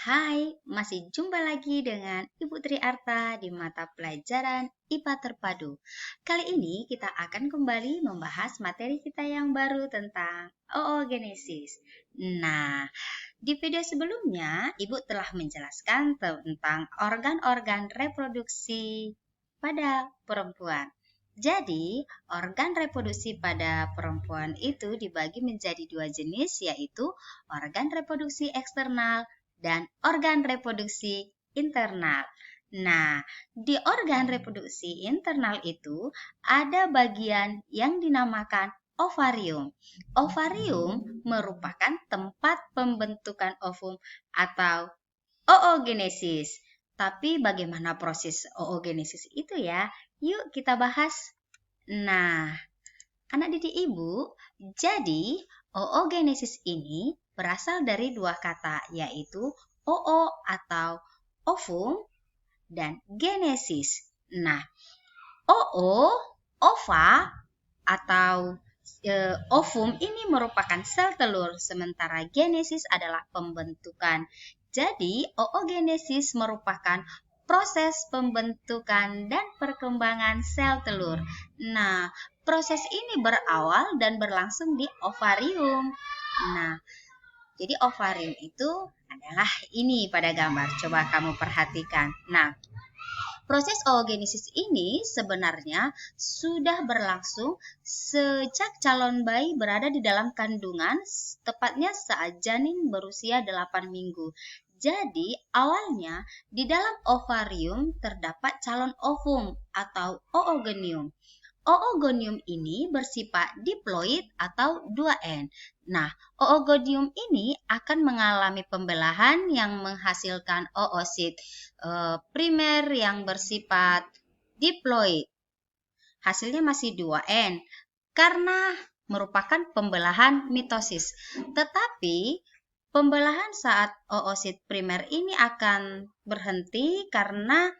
Hai, masih jumpa lagi dengan Ibu Tri Arta di mata pelajaran IPA Terpadu. Kali ini kita akan kembali membahas materi kita yang baru tentang oogenesis. Nah, di video sebelumnya Ibu telah menjelaskan tentang organ-organ reproduksi pada perempuan. Jadi, organ reproduksi pada perempuan itu dibagi menjadi dua jenis, yaitu organ reproduksi eksternal dan organ reproduksi internal. Nah, di organ reproduksi internal itu ada bagian yang dinamakan ovarium. Ovarium merupakan tempat pembentukan ovum atau oogenesis. Tapi bagaimana proses oogenesis itu ya? Yuk kita bahas. Nah, anak didik ibu, jadi oogenesis ini berasal dari dua kata, yaitu oo atau ovum dan genesis. Nah, oo, ova atau ovum ini merupakan sel telur, sementara genesis adalah pembentukan. Jadi, oogenesis merupakan proses pembentukan dan perkembangan sel telur. Nah, proses ini berawal dan berlangsung di ovarium. Nah, jadi ovarium itu adalah ini pada gambar. Coba kamu perhatikan. Nah, proses oogenesis ini sebenarnya sudah berlangsung sejak calon bayi berada di dalam kandungan, tepatnya saat janin berusia 8 minggu. Jadi, awalnya di dalam ovarium terdapat calon ovum atau oogonium. Oogonium ini bersifat diploid atau 2N. Nah, oogonium ini akan mengalami pembelahan yang menghasilkan oosit primer yang bersifat diploid. Hasilnya masih 2N karena merupakan pembelahan mitosis. Tetapi pembelahan saat oosit primer ini akan berhenti karena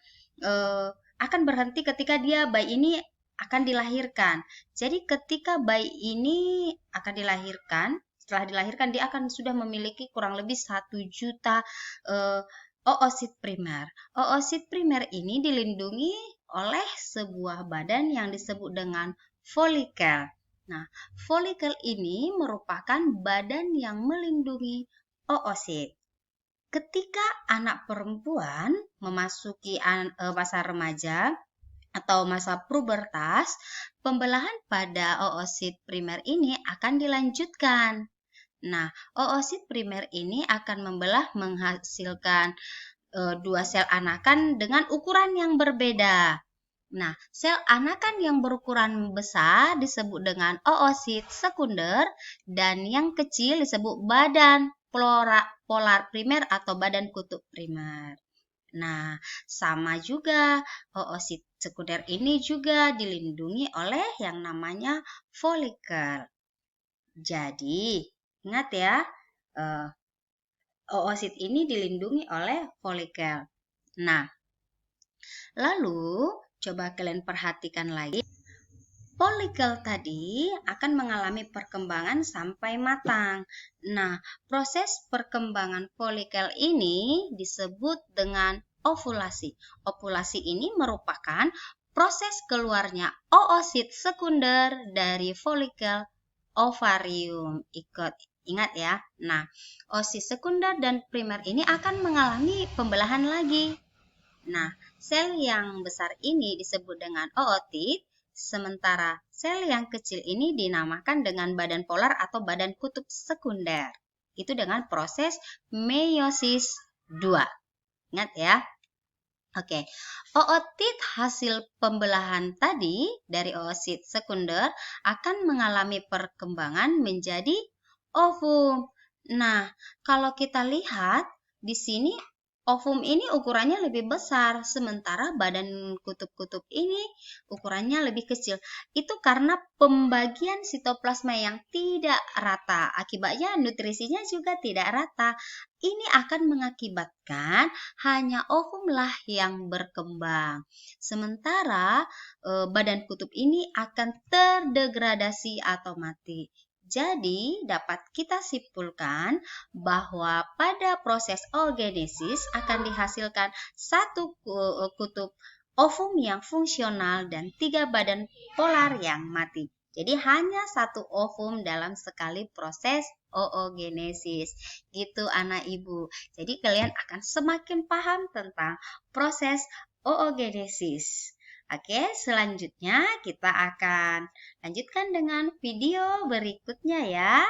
ketika bayi ini akan dilahirkan. Jadi ketika bayi ini akan dilahirkan, setelah dilahirkan dia akan sudah memiliki kurang lebih 1 juta oosit primer. Oosit primer ini dilindungi oleh sebuah badan yang disebut dengan folikel. Nah, folikel ini merupakan badan yang melindungi oosit. Ketika anak perempuan memasuki masa remaja atau masa pubertas, pembelahan pada oosit primer ini akan dilanjutkan. Nah, oosit primer ini akan membelah menghasilkan dua sel anakan dengan ukuran yang berbeda. Nah, sel anakan yang berukuran besar disebut dengan oosit sekunder dan yang kecil disebut badan polar primer atau badan kutub primer. Nah, sama juga oosit sekunder ini juga dilindungi oleh yang namanya folikel. Jadi, ingat ya, oosit ini dilindungi oleh folikel. Nah, lalu coba kalian perhatikan lagi. Folikel tadi akan mengalami perkembangan sampai matang. Nah, proses perkembangan folikel ini disebut dengan ovulasi. Ovulasi ini merupakan proses keluarnya oosit sekunder dari folikel ovarium. Ingat ya. Nah, oosit sekunder dan primer ini akan mengalami pembelahan lagi. Nah, sel yang besar ini disebut dengan ootit, sementara sel yang kecil ini dinamakan dengan badan polar atau badan kutub sekunder. Itu dengan proses meiosis 2. Ingat ya. Oke, ootit hasil pembelahan tadi dari oosit sekunder akan mengalami perkembangan menjadi ovum. Nah, kalau kita lihat di sini ovum ini ukurannya lebih besar, sementara badan kutub-kutub ini ukurannya lebih kecil. Itu karena pembagian sitoplasma yang tidak rata. Akibatnya nutrisinya juga tidak rata. Ini akan mengakibatkan hanya ovumlah yang berkembang. Sementara badan kutub ini akan terdegradasi atau mati. Jadi, dapat kita simpulkan bahwa pada proses oogenesis akan dihasilkan satu kutub ovum yang fungsional dan 3 badan polar yang mati. Jadi, hanya satu ovum dalam sekali proses oogenesis. Gitu anak ibu. Jadi, kalian akan semakin paham tentang proses oogenesis. Oke, selanjutnya kita akan lanjutkan dengan video berikutnya ya.